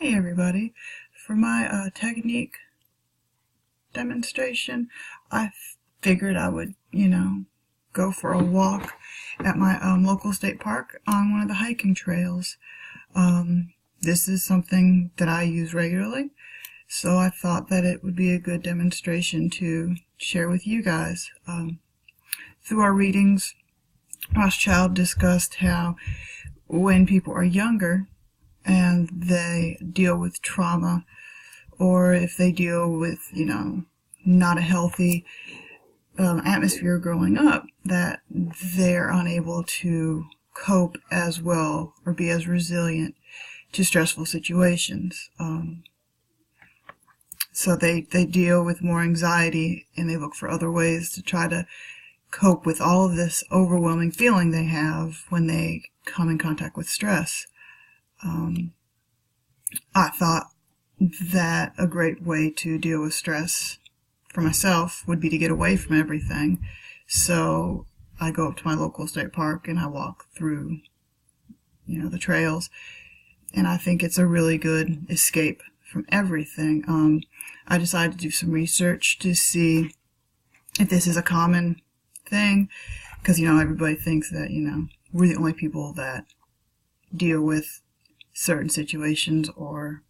Hey everybody, for my technique demonstration, I figured I would, go for a walk at my local state park on one of the hiking trails. This is something that I use regularly, so I thought that it would be a good demonstration to share with you guys. Through our readings, Rothschild discussed how when people are younger, and they deal with trauma, or if they deal with, not a healthy atmosphere growing up, that they're unable to cope as well or be as resilient to stressful situations. So they deal with more anxiety, and they look for other ways to try to cope with all of this overwhelming feeling they have when they come in contact with stress. I thought that a great way to deal with stress for myself would be to get away from everything. So I go up to my local state park and I walk through, the trails. And I think it's a really good escape from everything. I decided to do some research to see if this is a common thing, because, everybody thinks that, we're the only people that deal with certain situations, or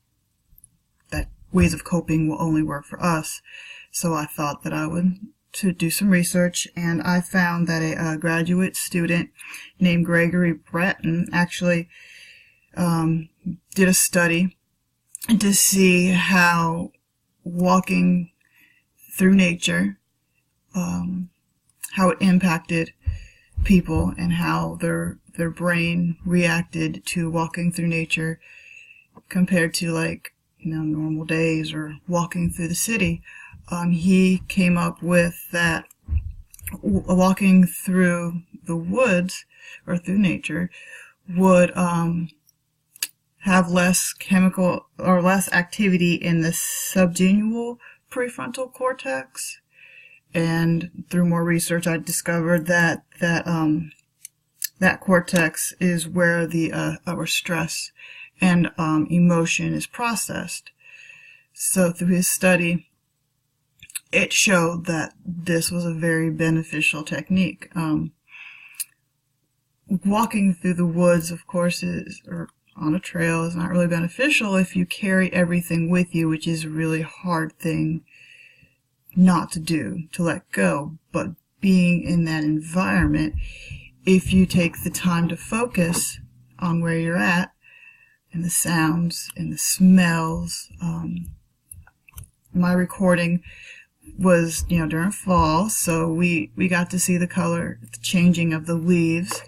that ways of coping will only work for us. So I thought that I would to do some research, and I found that a graduate student named Gregory Breton actually did a study to see how walking through nature, how it impacted people and how their brain reacted to walking through nature compared to normal days or walking through the city. He came up with that walking through the woods or through nature would have less chemical or less activity in the subgenual prefrontal cortex. And through more research, I discovered that cortex is where our stress and emotion is processed. So through his study, it showed that this was a very beneficial technique. Walking through the woods, of course, or on a trail is not really beneficial if you carry everything with you, which is a really hard thing not to do, to let go. But being in that environment, if you take the time to focus on where you're at and the sounds and the smells, my recording was during fall, so we got to see the color, the changing of the leaves.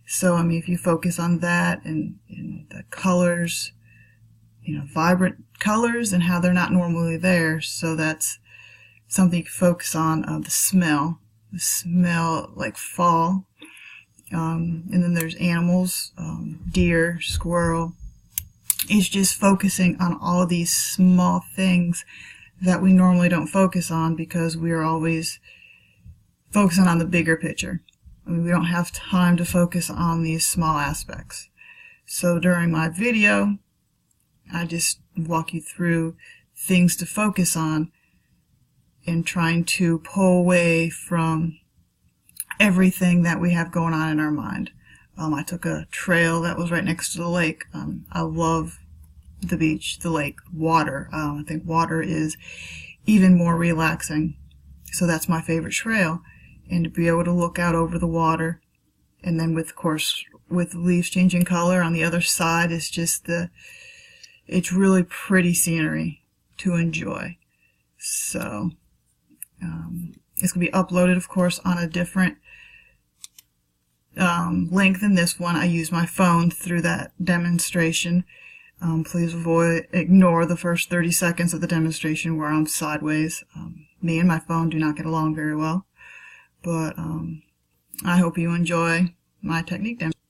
So if you focus on that and the colors, vibrant colors and how they're not normally there, so that's something you can focus on. The smell like fall, and then there's animals, deer, squirrel. It's just focusing on all these small things that we normally don't focus on because we are always focusing on the bigger picture. We don't have time to focus on these small aspects. So during my video, I just walk you through things to focus on and trying to pull away from everything that we have going on in our mind. I took a trail that was right next to the lake. I love the beach, the lake, water. I think water is even more relaxing. So that's my favorite trail. And to be able to look out over the water, and then with the leaves changing color on the other side, is just it's really pretty scenery to enjoy. So it's going to be uploaded, of course, on a different link than this one. I use my phone through that demonstration. Please ignore the first 30 seconds of the demonstration where I'm sideways. Me and my phone do not get along very well. But I hope you enjoy my technique demonstration.